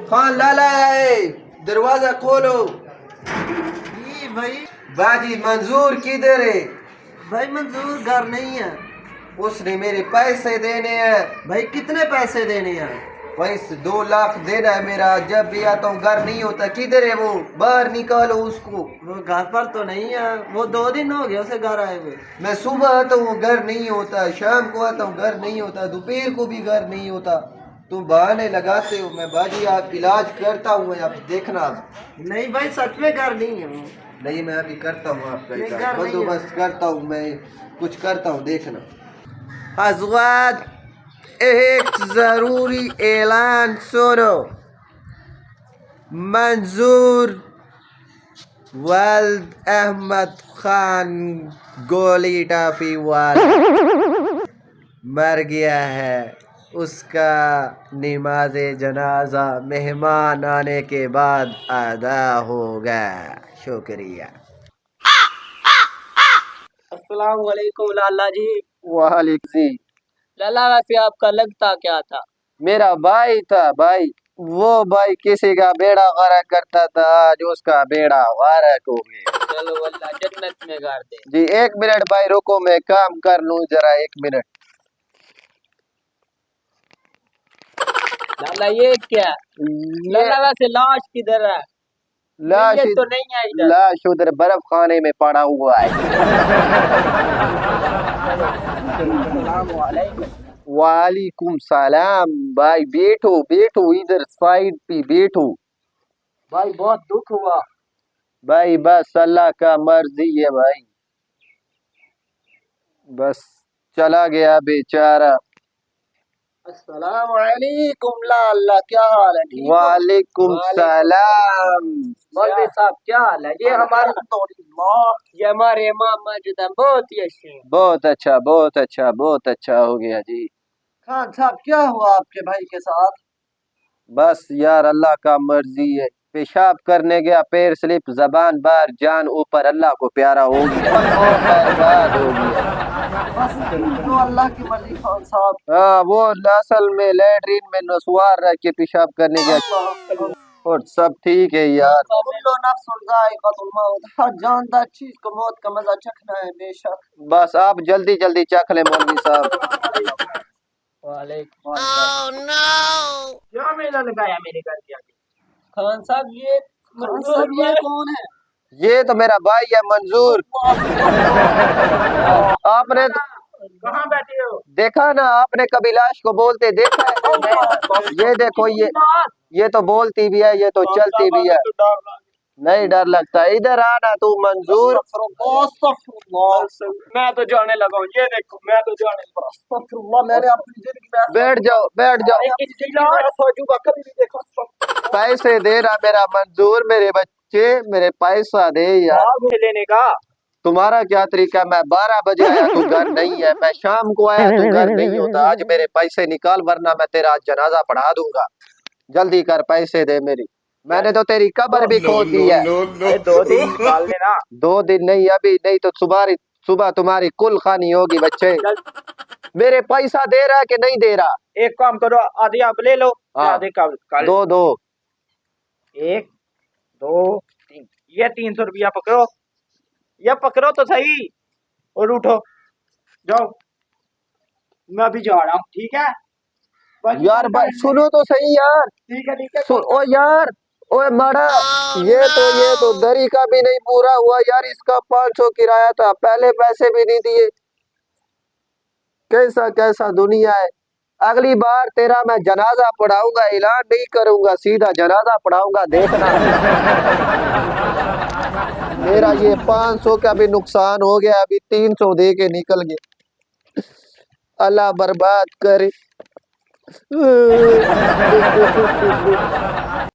خان لالا ہے، دروازہ کھولو۔ جی بھائی۔ باجی منظور کدھر ہے؟ بھائی منظور گھر نہیں ہے۔ اس نے میرے پیسے دینے ہیں۔ بھائی کتنے پیسے دینے ہیں؟ پیسے 2 لاکھ دینا ہے میرا، جب بھی آتا ہوں گھر نہیں ہوتا۔ کدھر ہے وہ؟ باہر نکالو اس کو۔ وہ گھر پر تو نہیں ہے، وہ 2 دن ہو گیا اسے گھر آئے ہوئے۔ میں صبح آتا ہوں گھر نہیں ہوتا، شام کو آتا ہوں گھر نہیں ہوتا، دوپہر کو بھی گھر نہیں ہوتا۔ تم بہانے لگاتے ہو۔ میں باجی آپ علاج کرتا ہوں، آپ دیکھنا۔ نہیں بھائی سچ میں گھر نہیں ہے وہ۔ نہیں میں ابھی کرتا ہوں آپ کا نہیں، علاج، گھر نہیں ہے۔ بندوبست کرتا ہوں، میں کچھ کرتا ہوں، دیکھنا۔ حضرات ایک ضروری اعلان سنو۔ منظور ولد احمد خان گولی ٹافی والا مر گیا ہے۔ اس کا نماز جنازہ مہمان آنے کے بعد ادا ہوگا۔ شکریہ۔ السلام علیکم لالا جی۔ وعلیکم جی۔ لالا ویسے آپ کا لگتا کیا تھا؟ میرا بھائی تھا بھائی، وہ بھائی کسی کا بیڑا غرق کرتا تھا، آج اس کا بیڑا غرق ہو گیا۔ چلو اللہ جنت میں گار دے۔ جی 1 منٹ بھائی رکو، میں کام کر لوں ذرا، 1 منٹ۔ لالا یہ کیا؟ لالا ویسے لاش کدھر ہے؟ لاش یہ تو نہیں ہے ادھر۔ لاش ادھر برف خانے میں پڑا ہوا ہے۔ السلام علیکم۔ وعلیکم السلام۔ بھائی بیٹھو بیٹھو، ادھر سائڈ پہ بیٹھو۔ بھائی بہت دکھ ہوا۔ بھائی بس اللہ کا مرضی ہے بھائی، بس چلا گیا بیچارہ۔ السلام علیکم لالا، کیا حال ہے؟ ٹھیک ہو؟ وعلیکم السلام۔ مولوی صاحب کیا حال ہے؟ یہ ہمارے امام مسجد ہیں، بہت ہی اچھے ہیں۔ بہت اچھا بہت اچھا بہت اچھا ہو گیا جی۔ خان صاحب کیا ہوا آپ کے بھائی کے ساتھ؟ بس یار اللہ کا مرضی ہے، پیشاب کرنے گیا، پیر سلپ، زبان باہر، جان اوپر، اللہ کو پیارا ہو گیا، وہ برباد ہو گیا۔ بس تو اللہ کی مرضی خان صاحب۔ ہاں وہ اصل میں لیٹرین میں نسوار رہ کے پیشاب کرنے گیا، اور سب ٹھیک ہے یار۔ کل نفس ذائقۃ الموت، ہر جاندار چیز کو موت کا مزہ چکھنا ہے بے شک۔ بس آپ جلدی جلدی چکھ لیں مولوی صاحب۔ وعلیکم السلام۔ کیا میلہ لگایا میرے گھر کے آگے؟ خان صاحب یہ کون ہے؟ یہ تو میرا بھائی ہے منظور۔ آپ نے کہاں بیٹھے ہو؟ دیکھا نا، آپ نے کبھی لاش کو بولتے دیکھا ہے؟ یہ دیکھو، یہ تو بولتی بھی ہے، یہ تو چلتی بھی ہے، نہیں ڈر لگتا۔ ادھر آنا تو منظور۔ میں تو جانے لگا ہوں، یہ دیکھو میں تو جانے لگا ہوں۔ میں نے اپنی زندگی میں بیٹھ جاؤ بیٹھ جاؤ، پیسے دے رہا میرا منظور، میرے بچے میرے پیسہ دے یار۔ لینے کا تمہارا کیا طریقہ؟ میں 12 بجے آیا تو گھر نہیں ہے، میں شام کو آیا تو گھر نہیں ہوتا۔ آج میرے پیسے نکال ورنہ میں تیرا جنازہ پڑھا دوں گا۔ جلدی کر، پیسے دے میری، میں نے تو تیری قبر بھی کھود دی ہے۔ 2 دن نکال لینا۔ 2 دن نہیں، ابھی نہیں تو صبح تمہاری کل خانی ہوگی بچے۔ میرے پیسہ دے رہا ہے کہ نہیں دے رہا؟ ایک کام کرو، آدھی آپ لے لو، آدھے کل 2 1 2 3، یہ 300 روپیہ پکڑو، یہ پکڑو تو صحیح، اور اٹھو جاؤ، میں ابھی جا رہا ہوں، ٹھیک ہے یار بھائی سنو تو صحیح یار۔ ٹھیک ہے او یار، اوے مڑا، یہ تو دری کا بھی نہیں پورا ہوا یار، اس کا 500 کرایہ تھا، پہلے پیسے بھی نہیں دیے۔ کیسا دنیا ہے۔ اگلی بار تیرا میں جنازہ پڑھاؤں گا، اعلان نہیں کروں گا، سیدھا جنازہ پڑھاؤں گا، دیکھنا۔ میرا یہ 500 کا بھی نقصان ہو گیا، ابھی 300 دے کے نکل گیا، اللہ برباد کرے۔